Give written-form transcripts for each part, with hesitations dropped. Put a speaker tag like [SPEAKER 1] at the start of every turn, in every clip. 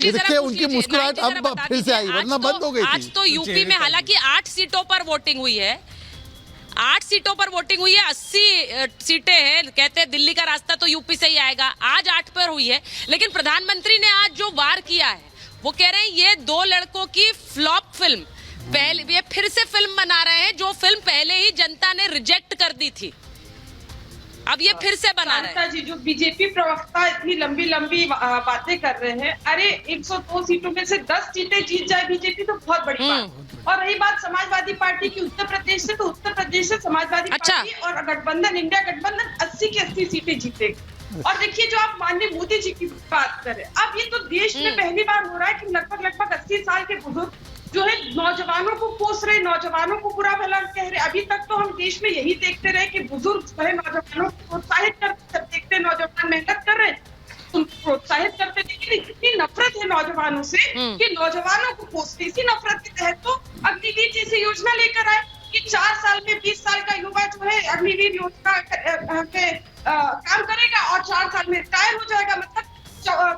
[SPEAKER 1] जी
[SPEAKER 2] देखिए उनकी मुस्कुराहट अब फिर से आई, वरना बंद हो गई थी।
[SPEAKER 1] आज तो यूपी में हालांकि 8 सीटों पर वोटिंग हुई है, 8 सीटों पर वोटिंग हुई है, 80 सीटें हैं, कहते हैं दिल्ली का रास्ता तो यूपी से ही आएगा, आज 8 पर हुई है। लेकिन प्रधानमंत्री ने आज जो वार किया है, वो कह रहे हैं ये 2 लड़कों की फ्लॉप फिल्म, पहले ये फिर से फिल्म बना रहे हैं जो फिल्म पहले ही जनता ने रिजेक्ट कर दी थी, अब ये फिर से बना रहे हैं।
[SPEAKER 3] जी, जो बीजेपी प्रवक्ता इतनी लंबी लंबी बातें कर रहे हैं, अरे 102 सीटों में से 10 सीटें जीत जाए बीजेपी तो बहुत बड़ी बात। और रही बात समाजवादी पार्टी की उत्तर प्रदेश से, तो उत्तर प्रदेश से समाजवादी पार्टी और गठबंधन, इंडिया गठबंधन 80 की 80 सीटें जीतेगी। और देखिए जो आप माननीय मोदी जी की बात करें, अब ये तो देश में पहली बार हो रहा है कि लगभग 80 साल के बुजुर्ग जो है नौजवानों को कोस रहे, नौजवानों को बुरा भला कह रहे। अभी तक तो हम देश में यही देखते रहे कि बुजुर्ग जो है नौजवानों को प्रोत्साहित करते, देखते नौजवान मेहनत कर रहे उनको प्रोत्साहित करते, लेकिन इतनी नफरत है नौजवानों से कि नौजवानों को कोसते। इसी नफरत के तहत तो अग्निवीर जैसी योजना लेकर आए कि 4 साल में 20 साल का युवा जो है अग्निवीर योजना के काम करेगा और 4 साल में रिटायर हो जाएगा, मतलब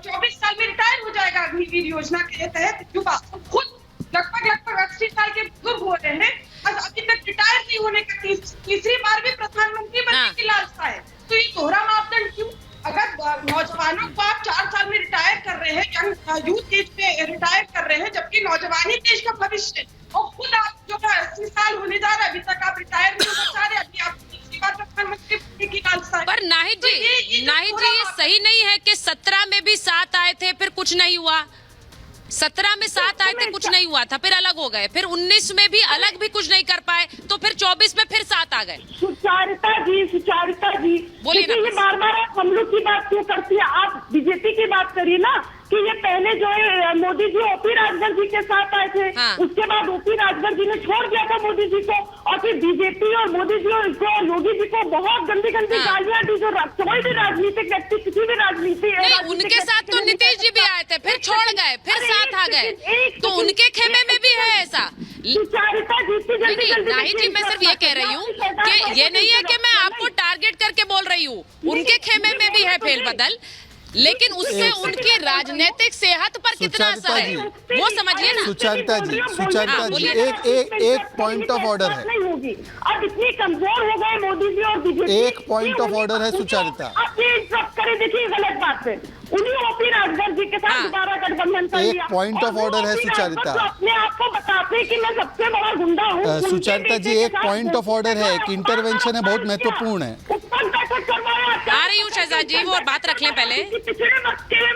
[SPEAKER 3] 24 साल में रिटायर हो जाएगा अग्निवीर योजना के तहत युवा। खुद लगभग 80 साल के बुजुर्ग हो रहे हैं और अभी तक रिटायर नहीं होने का तीसरी बार भी प्रधानमंत्री बनने की लालसा है। तो ये दोहरा मापदंड क्यों? अगर नौजवानों को आप 4 साल में रिटायर कर रहे हैं, यंग यूथ एज में रिटायर कर रहे हैं, जबकि नौजवान ही देश का भविष्य है, और खुद आप जो है 80 साल होने जा रहे हैं, अभी तक आप रिटायर नहीं होना चाह रहे, अभी आप तीसरी बार प्रधानमंत्री बनने की लालसा है।
[SPEAKER 1] पर नाहिद जी, ये सही नहीं है कि 17 में भी 7 आए थे फिर कुछ नहीं हुआ, 17 में 7 आए थे कुछ नहीं हुआ था, फिर अलग हो गए, फिर 19 में भी अलग भी कुछ नहीं कर पाए, तो फिर 24 में फिर 7 आ गए।
[SPEAKER 3] सुचारिता जी
[SPEAKER 1] बोलिए ना,
[SPEAKER 3] ये बार हम लोग की बात क्यों करती है? आप बीजेपी की बात करिए ना कि ये पहले जो है मोदी जी ओपी राजभर जी के साथ आए थे, उसके बाद ओपी राजभर जी ने छोड़ दिया था मोदी जी को, और फिर बीजेपी और मोदी जी और योगी जी को बहुत गंदी गालियां दी। जो कोई भी राजनीतिक व्यक्ति किसी भी राजनीति
[SPEAKER 1] उनके साथ तो नीतीश जी भी आए थे, फिर छोड़ गए, फिर साथ आ गए, तो उनके खेमे में भी है ऐसा। नाहिद जी, मैं सिर्फ ये कह रही हूँ कि ये नहीं है कि मैं आपको टारगेट करके बोल रही हूँ, उनके खेमे में भी है फेरबदल, लेकिन उससे उनकी राजनीतिक सेहत पर कितना असर है वो समझिए ना।
[SPEAKER 2] सुचारिता जी एक पॉइंट ऑफ ऑर्डर है,
[SPEAKER 3] अब इतनी कमजोर हो गए मोदी जी और बीजेपी,
[SPEAKER 2] एक पॉइंट ऑफ ऑर्डर है सुचारिता।
[SPEAKER 3] अब ये सब करे, देखिए गलत बात है, उन्हीं ओपी राजभर जी के साथ दोबारा गठबंधन कर लिया।
[SPEAKER 2] एक पॉइंट ऑफ ऑर्डर है सुचारिता,
[SPEAKER 3] अपने आप को बताते कि मैं सबसे बड़ा गुंडा हूँ।
[SPEAKER 2] सुचारिता जी एक पॉइंट ऑफ ऑर्डर है, एक इंटरवेंशन है, बहुत महत्वपूर्ण है।
[SPEAKER 1] आ रही हूँ शहजाद जी, वो बात रख लें पहले,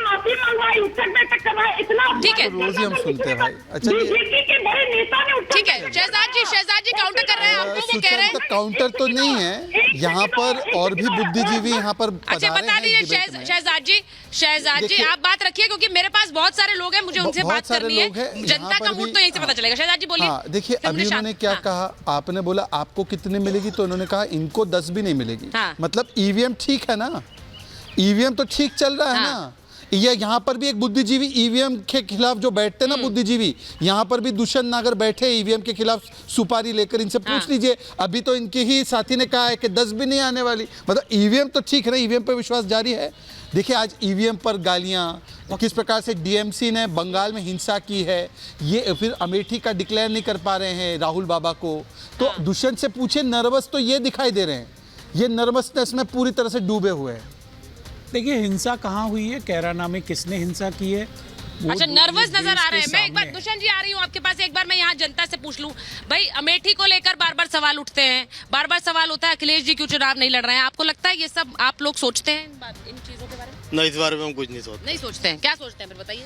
[SPEAKER 3] माफी मंगवाई, बैठक करवाई, इतना
[SPEAKER 1] ठीक है,
[SPEAKER 2] रोज ही हम सुनते हैं भाई। अच्छा
[SPEAKER 3] बीजेपी के बड़े नेता ने,
[SPEAKER 1] ठीक है शहजाद जी काउंटर कर रहे हैं आपको, वो कह रहे हैं
[SPEAKER 2] काउंटर तो नहीं है यहाँ पर, और भी बुद्धिजीवी यहाँ पर
[SPEAKER 1] अच्छा बता दीजिए शहजाद जी आप बात रखिए, क्योंकि मेरे पास बहुत सारे लोग हैं, मुझे उनसे बात करनी है, जनता का मूड तो यहीं से पता चलेगा। शहजाद जी बोलिए।
[SPEAKER 2] देखिए अभी उन्होंने क्या कहा, आपने बोला आपको कितने मिलेगी, तो उन्होंने कहा इनको 10 भी नहीं मिलेगी। मतलब ईवीएम ठीक है ना, ईवीएम तो ठीक चल रहा है ना। ये यहाँ पर भी एक बुद्धिजीवी ईवीएम के खिलाफ जो बैठते ना बुद्धिजीवी, यहाँ पर भी दुष्यंत नागर बैठे ईवीएम के खिलाफ सुपारी लेकर, इनसे पूछ लीजिए, अभी तो इनके ही साथी ने कहा है कि 10 भी नहीं आने वाली। मतलब ईवीएम तो ठीक है ना, ईवीएम पर विश्वास जारी है। देखिए आज ईवीएम पर गालियाँ, किस प्रकार से डीएमसी ने बंगाल में हिंसा की है, ये फिर अमेठी का डिक्लेयर नहीं कर पा रहे हैं राहुल बाबा को, तो दुष्यंत से पूछे, नर्वस तो ये दिखाई दे रहे हैं, ये नर्वसनेस में पूरी तरह से डूबे हुए हैं।
[SPEAKER 4] देखिए हिंसा कहाँ हुई है, कैराना में किसने हिंसा की है,
[SPEAKER 1] अच्छा नर्वस नजर आ रहे हैं। मैं एक बार दुष्यंत जी आ रही हूँ आपके पास, एक बार मैं यहाँ जनता से पूछ लूं, भाई अमेठी को लेकर बार बार सवाल उठते हैं, बार बार सवाल होता है अखिलेश जी क्यों चुनाव नहीं लड़ रहे हैं, आपको लगता है ये सब आप लोग सोचते हैं इन चीजों के बारे में?
[SPEAKER 5] नहीं, इस बारे में हम कुछ नहीं सोचते।
[SPEAKER 1] नहीं सोचते हैं, क्या सोचते हैं फिर बताइए।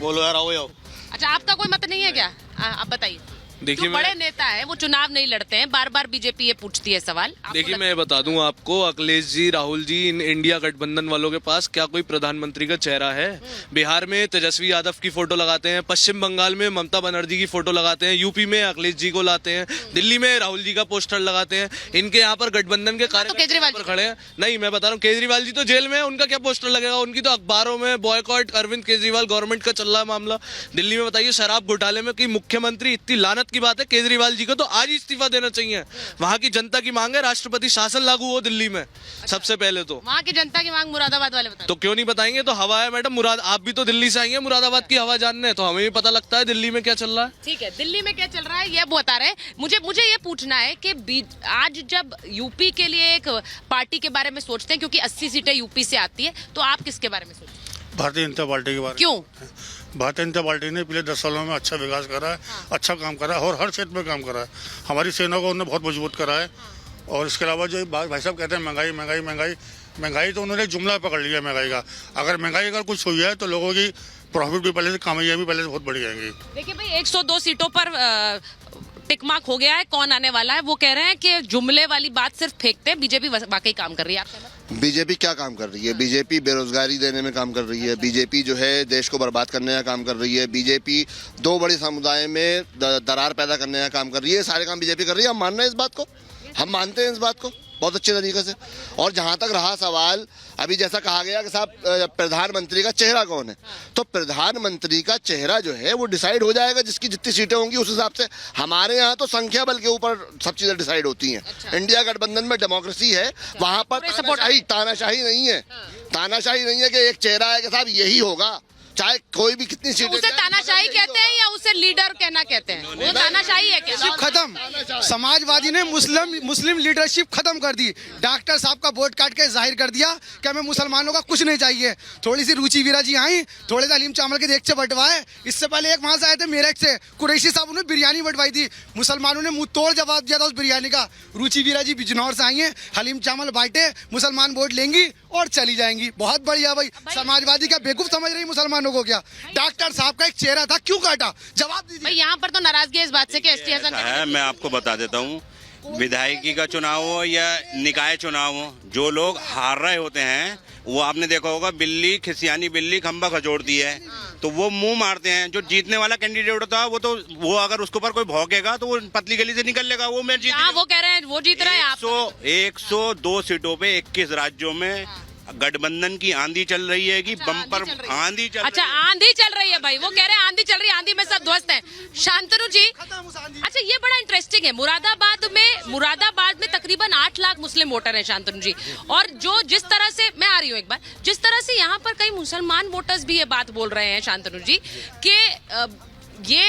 [SPEAKER 5] बोलो यार, आओ।
[SPEAKER 1] अच्छा आपका कोई मत नहीं है क्या, आप बताइए।
[SPEAKER 5] देखिए
[SPEAKER 1] बड़े नेता है वो चुनाव नहीं लड़ते हैं, बार बार बीजेपी ये पूछती है सवाल।
[SPEAKER 5] देखिए मैं बता दूं आपको, अखिलेश जी, राहुल जी, इन इंडिया गठबंधन वालों के पास क्या कोई प्रधानमंत्री का चेहरा है? बिहार में तेजस्वी यादव की फोटो लगाते हैं, पश्चिम बंगाल में ममता बनर्जी की फोटो लगाते हैं, यूपी में अखिलेश जी को लाते हैं, दिल्ली में राहुल जी का पोस्टर लगाते हैं। इनके यहाँ पर गठबंधन के कार्यकर्ता पर खड़े हैं। नहीं, मैं बता रहा हूँ केजरीवाल जी तो जेल में है, उनका क्या पोस्टर लगेगा? उनकी तो अखबारों में बॉयकॉट अरविंद केजरीवाल गवर्नमेंट का चल रहा है मामला। दिल्ली में बताइए शराब घोटाले में कि मुख्यमंत्री इतनी लानत जरूरत की बात है केजरीवाल जी को तो आज ही इस्तीफा देना चाहिए। वहां की जनता की मांग है राष्ट्रपति शासन लागू हो दिल्ली में सबसे पहले तो।
[SPEAKER 1] वहाँ की जनता की मांग मुरादाबाद वाले बता
[SPEAKER 5] तो क्यों नहीं बताएंगे? तो हवा है मैडम, आप भी तो दिल्ली से आई हैं मुरादाबाद की हवा जानने, तो हमें भी पता लगता है दिल्ली में क्या चल रहा है।
[SPEAKER 1] ठीक है, दिल्ली में क्या चल रहा है ये बता रहे हैं। मुझे ये पूछना है कि आज जब यूपी के लिए एक पार्टी के बारे में सोचते हैं, क्योंकि 80 सीटें यूपी से आती है, तो आप किसके बारे में सोचते हैं?
[SPEAKER 6] भारतीय जनता पार्टी के बारे में।
[SPEAKER 1] क्यों?
[SPEAKER 6] भारतीय जनता पार्टी ने पिछले 10 सालों में अच्छा विकास करा है, अच्छा काम करा है और हर क्षेत्र में काम करा है। हमारी सेना को उन्होंने बहुत मजबूत करा है। और इसके अलावा जो भाई साहब कहते हैं महंगाई महंगाई महंगाई महंगाई, तो उन्होंने एक जुमला पकड़ लिया महंगाई का। अगर महंगाई अगर कुछ हुई है तो लोगों की प्रॉफिट भी पहले से, कमाइयाँ भी पहले से बहुत बढ़ जाएंगी।
[SPEAKER 1] देखिए भाई, 102 सीटों पर टिक मार्क हो गया है, कौन आने वाला है? वो कह रहे हैं कि जुमले वाली बात सिर्फ फेंकते हैं, बीजेपी वाकई काम कर रही है। आप कहना?
[SPEAKER 7] बीजेपी क्या काम कर रही है? बीजेपी बेरोजगारी देने में काम कर रही है। बीजेपी जो है देश को बर्बाद करने का काम कर रही है। बीजेपी दो बड़े समुदाय में दरार पैदा करने का काम कर रही है। सारे काम बीजेपी कर रही है। हम मान रहे हैं इस बात को, हम मानते हैं इस बात को बहुत अच्छे तरीके से। और जहां तक रहा सवाल, अभी जैसा कहा गया कि साहब प्रधानमंत्री का चेहरा कौन है, तो प्रधानमंत्री का चेहरा जो है वो डिसाइड हो जाएगा जिसकी जितनी सीटें होंगी उस हिसाब से। हमारे यहाँ तो संख्या बल के ऊपर सब चीजें डिसाइड होती हैं। इंडिया गठबंधन में डेमोक्रेसी है, वहां पर तानाशाही नहीं है। तानाशाही नहीं है कि एक चेहरा है कि साहब यही होगा, चाहे कोई भी कितनी सीटें।
[SPEAKER 1] उसे तानाशाही कहते हैं या उसे लीडर कहना कहते हैं? वो तानाशाही है क्या?
[SPEAKER 8] खत्म, समाजवादी ने मुस्लिम लीडरशिप खत्म कर दी। डॉक्टर साहब का वोट काट के जाहिर कर दिया कि हमें मुसलमानों का कुछ नहीं चाहिए। थोड़ी सी रुचि वीरा जी आई, थोड़े से हलीम चावल के देगचे बंटवाए। इससे पहले एक वहां से आए थे मेरठ से, कुरैशी साहब, उन्होंने बिरयानी बंटवाई थी। मुसलमानों ने मुंह तोड़ जवाब दिया था उस बिरयानी का। रुचि वीरा जी बिजनौर से आई है, हलीम चावल बांटे, मुसलमान वोट लेंगी और चली जाएंगी। बहुत बढ़िया भाई, समाजवादी का बेवकूफ समझ रही मुसलमानों को क्या? डॉक्टर साहब का एक चेहरा था, क्यों काटा? जवाब दीजिए।
[SPEAKER 1] यहाँ पर तो नाराजगी है इस बात से कि एसटी हसन
[SPEAKER 9] है। मैं आपको बता देता हूँ, विधायकी का चुनाव हो या निकाय चुनाव हो, जो लोग हार रहे होते हैं वो आपने देखा होगा, बिल्ली खिसियानी बिल्ली खंबा खचोड़ती है, तो वो मुंह मारते हैं। जो जीतने वाला कैंडिडेट होता है वो अगर उसके ऊपर कोई भौंकेगा तो वो पतली गली से निकल लेगा। वो मैं जीत,
[SPEAKER 1] वो कह रहे हैं वो जीत रहे हैं। आप
[SPEAKER 9] 102 सीटों पे 21 राज्यों में गठबंधन की आंधी चल रही है कि बम्पर आंधी चल
[SPEAKER 1] अच्छा, आंधी चल रही है भाई, वो कह रहे हैं आंधी चल रही है, आंधी में सब ध्वस्त हैं। शांतनु जी, अच्छा ये बड़ा इंटरेस्टिंग है, मुरादाबाद में तकरीबन 8 लाख मुस्लिम वोटर हैं शांतनु जी। और जिस तरह से मैं आ रही हूँ एक बार, जिस तरह से यहाँ पर कई मुसलमान वोटर्स भी ये बात बोल रहे हैं शांतनु जी कि ये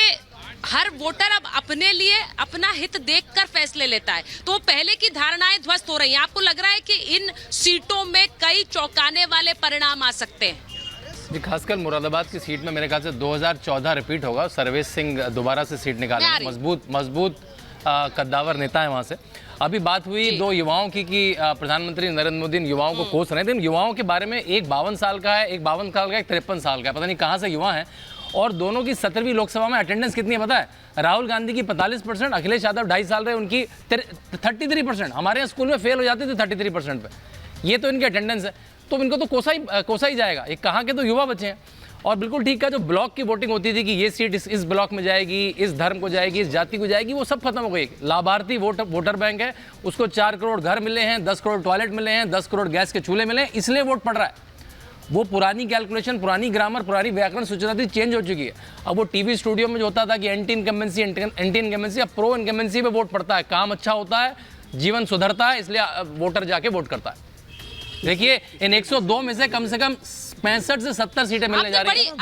[SPEAKER 1] हर वोटर अब अपने लिए अपना हित देखकर फैसले लेता है, तो पहले की धारणाएं ध्वस्त हो रही हैं। आपको लग रहा है कि इन सीटों में कई चौंकाने वाले परिणाम आ सकते हैं?
[SPEAKER 10] जी, खासकर मुरादाबाद की सीट में मेरे ख्याल से 2014 रिपीट होगा। सर्वेश सिंह दोबारा से सीट निकाले, मजबूत कद्दावर नेता है वहाँ से। अभी बात हुई दो युवाओं की कि प्रधानमंत्री नरेंद्र मोदी युवाओं को कोस रहे थे। इन युवाओं के बारे में एक 52 साल का है, एक 52 साल का, एक 53 साल का है, पता नहीं कहाँ से युवा है। और दोनों की 17वीं लोकसभा में अटेंडेंस कितनी है पता है? राहुल गांधी की 45%, अखिलेश यादव 2.5 साल रहे, उनकी 33%। हमारे यहाँ स्कूल में फेल हो जाते थे 33% पे। ये तो इनकी अटेंडेंस है, तो इनको तो कोसा ही जाएगा। ये कहाँ के तो युवा बच्चे हैं। और बिल्कुल ठीक है, जो ब्लॉक की वोटिंग होती थी कि ये सीट इस ब्लॉक में जाएगी, इस धर्म को जाएगी, इस जाति को जाएगी, वो सब खत्म हो गई। लाभार्थी वोटर बैंक है, उसको 4 करोड़ घर मिले हैं, 10 करोड़ टॉयलेट मिले हैं, 10 करोड़ गैस के चूल्हे मिले हैं, इसलिए वोट पड़ रहा है। वो पुरानी कैलकुलेशन, पुरानी ग्रामर, पुरानी व्याकरण सूचना थी, चेंज हो चुकी है। अब वो टीवी स्टूडियो में जो होता था कि एंटी इनकम्बेंसी, अब प्रो इनकम्बेंसी पे वोट पड़ता है। काम अच्छा होता है, जीवन सुधरता है, इसलिए वोटर जाके वोट करता है। देखिए, इन 102 में से कम 65 से 70 सीटें मिलने जा रही है।